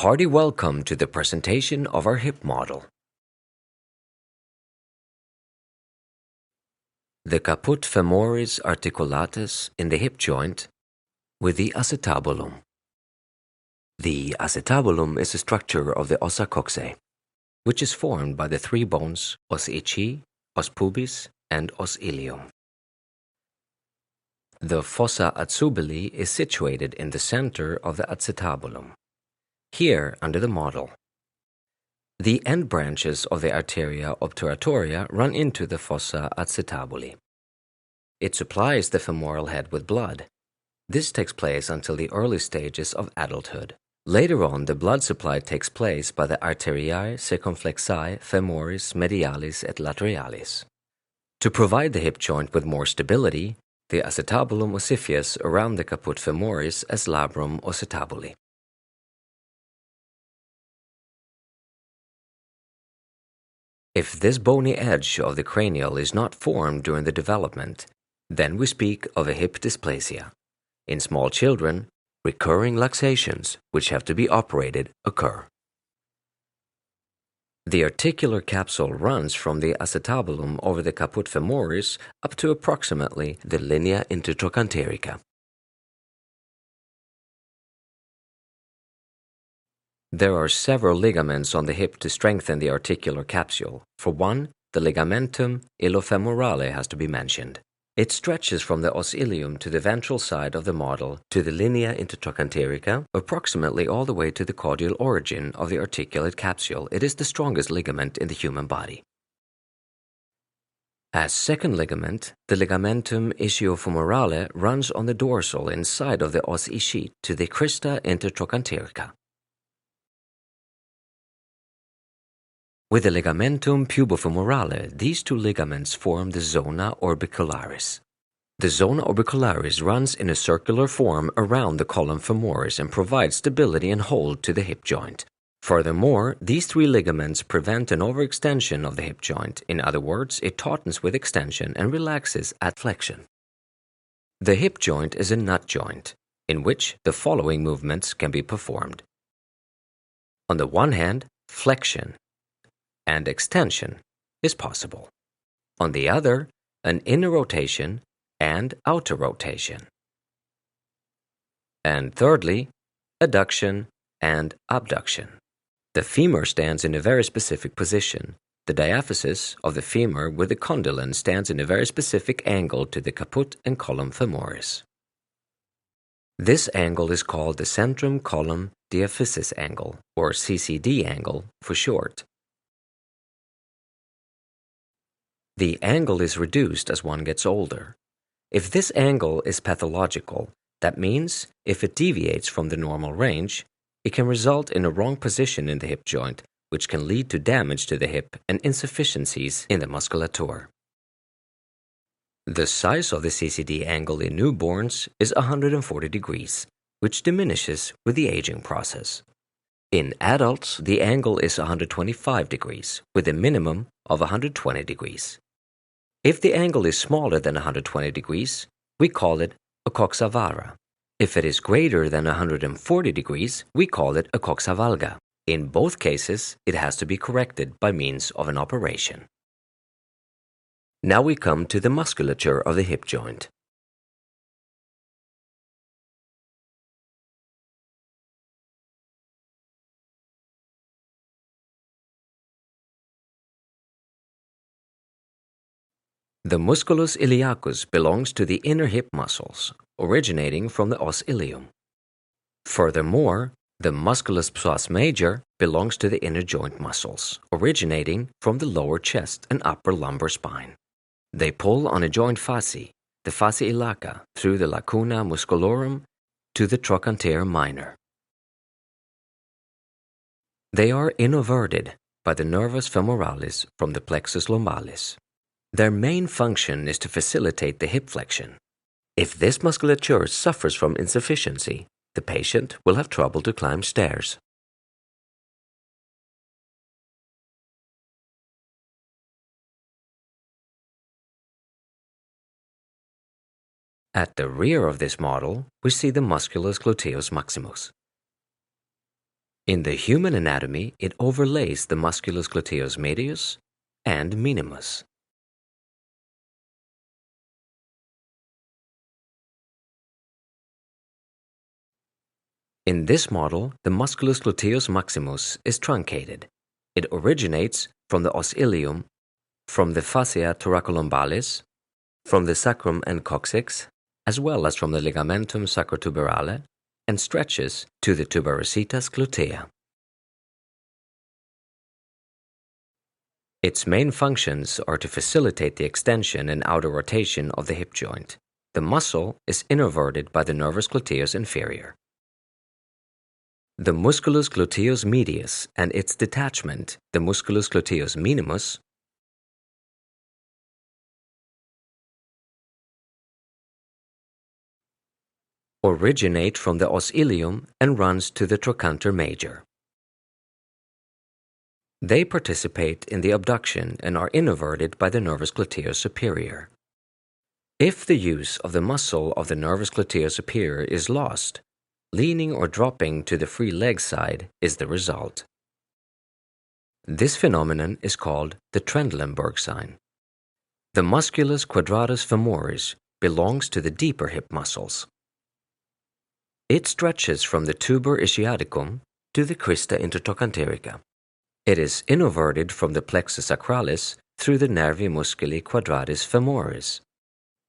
hearty welcome to the presentation of our hip model. The caput femoris articulatus in the hip joint with the acetabulum. The acetabulum is a structure of the ossa coxae, which is formed by the three bones os ischii, os pubis, and os ilium. The fossa atzubili is situated in the center of the acetabulum, here under the model. The end branches of the arteria obturatoria run into the fossa acetabuli. It supplies the femoral head with blood. This takes place until the early stages of adulthood. Later on, the blood supply takes place by the arteriae circumflexae femoris medialis et laterales. To provide the hip joint with more stability, the acetabulum ossifius around the caput femoris as labrum occitabuli. If this bony edge of the cranial is not formed during the development, then we speak of a hip dysplasia. In small children, recurring luxations, which have to be operated, occur. The articular capsule runs from the acetabulum over the caput femoris up to approximately the linea intertrochanterica. There are several ligaments on the hip to strengthen the articular capsule. For one, the ligamentum ilofemorale has to be mentioned. It stretches from the os ilium to the ventral side of the model to the linea intertrochanterica, approximately all the way to the caudal origin of the articulate capsule. It is the strongest ligament in the human body. As second ligament, the ligamentum ischiofemorale runs on the dorsal inside of the os ischii to the crista intertrochanterica. With the ligamentum pubofemorale, these two ligaments form the zona orbicularis. The zona orbicularis runs in a circular form around the column femoris and provides stability and hold to the hip joint. Furthermore, these three ligaments prevent an overextension of the hip joint. In other words, it tautens with extension and relaxes at flexion. The hip joint is a nut joint, in which the following movements can be performed. On the one hand, flexion and extension is possible. On the other, an inner rotation and outer rotation. And thirdly, adduction and abduction. The femur stands in a very specific position. The diaphysis of the femur with the condylon stands in a very specific angle to the caput and column femoris. This angle is called the centrum column diaphysis angle, or CCD angle for short. The angle is reduced as one gets older. If this angle is pathological, that means if it deviates from the normal range, it can result in a wrong position in the hip joint, which can lead to damage to the hip and insufficiencies in the musculature. The size of the CCD angle in newborns is 140 degrees, which diminishes with the aging process. In adults, the angle is 125 degrees, with a minimum of 120 degrees. If the angle is smaller than 120 degrees, we call it a coxa vara. If it is greater than 140 degrees, we call it a coxa valga. In both cases, it has to be corrected by means of an operation. Now we come to the musculature of the hip joint. The musculus iliacus belongs to the inner hip muscles, originating from the os ilium. Furthermore, the musculus psoas major belongs to the inner joint muscles, originating from the lower chest and upper lumbar spine. They pull on a joint fascie, the fascia iliaca, through the lacuna musculorum to the trochanter minor. They are innoverted by the nervus femoralis from the plexus lumbalis. Their main function is to facilitate the hip flexion. If this musculature suffers from insufficiency, the patient will have trouble to climb stairs. At the rear of this model, we see the musculus gluteus maximus. In the human anatomy, it overlays the musculus gluteus medius and minimus. In this model, the musculus gluteus maximus is truncated. It originates from the os ilium, from the fascia thoracolumbalis, from the sacrum and coccyx, as well as from the ligamentum sacrotuberale, and stretches to the tuberositas glutea. Its main functions are to facilitate the extension and outer rotation of the hip joint. The muscle is innervated by the nervus gluteus inferior. The musculus gluteus medius and its detachment, the musculus gluteus minimus, originate from the os ilium and runs to the trochanter major. They participate in the abduction and are innervated by the nervus gluteus superior. If the use of the muscle of the nervus gluteus superior is lost, leaning or dropping to the free leg side is the result. This phenomenon is called the Trendelenburg sign. The musculus quadratus femoris belongs to the deeper hip muscles. It stretches from the tuber ischiaticum to the crista intertrochanterica. It is innervated from the plexus sacralis through the nervi musculi quadratis femoris.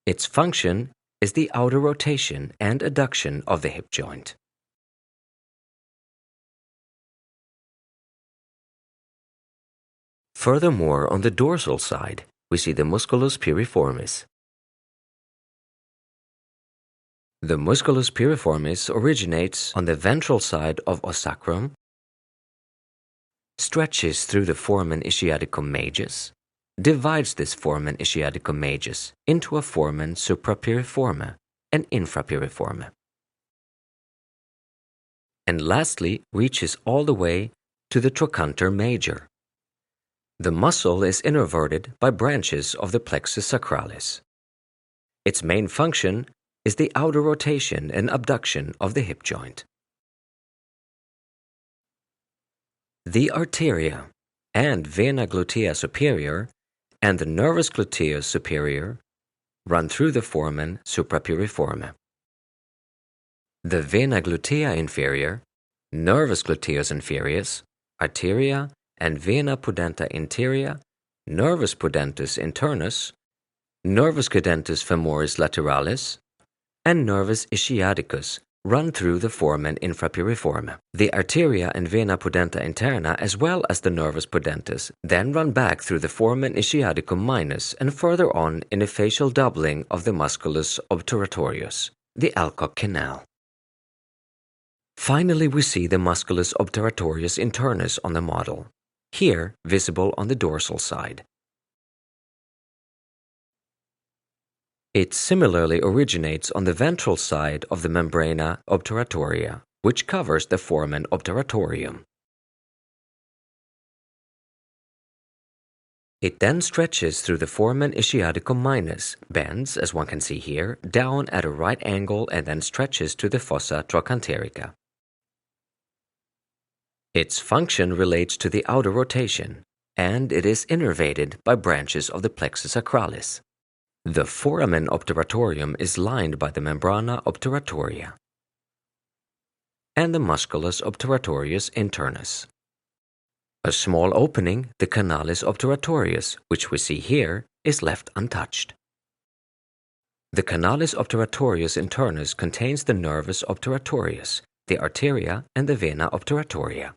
Its function is the outer rotation and adduction of the hip joint. Furthermore, on the dorsal side, we see the musculus piriformis. The musculus piriformis originates on the ventral side of os sacrum, stretches through the foramen ischiaticum majus, divides this foramen ischiaticum majus into a foramen suprapiriforme and infrapiriforme, and lastly reaches all the way to the trochanter major. The muscle is innervated by branches of the plexus sacralis. Its main function is the outer rotation and abduction of the hip joint. The arteria and vena glutea superior and the nervus gluteus superior run through the foramen suprapiriforme. The vena glutea inferior, nervus gluteus inferius, arteria, and vena pudenda interia, nervus pudentus internus, nervus cadentus femoris lateralis, and nervus ischiaticus run through the foramen infrapiriforme. The arteria and vena pudenda interna as well as the nervus pudentus then run back through the foramen ischiaticum minus and further on in a facial doubling of the musculus obturatorius, the Alcock canal. Finally, we see the musculus obturatorius internus on the model, here visible on the dorsal side. It similarly originates on the ventral side of the membrana obturatoria, which covers the foramen obturatorium. It then stretches through the foramen ischiaticum minus, bends, as one can see here, down at a right angle and then stretches to the fossa trochanterica. Its function relates to the outer rotation, and it is innervated by branches of the plexus sacralis. The foramen obturatorium is lined by the membrana obturatoria and the musculus obturatorius internus. A small opening, the canalis obturatorius, which we see here, is left untouched. The canalis obturatorius internus contains the nervus obturatorius, the arteria, and the vena obturatoria.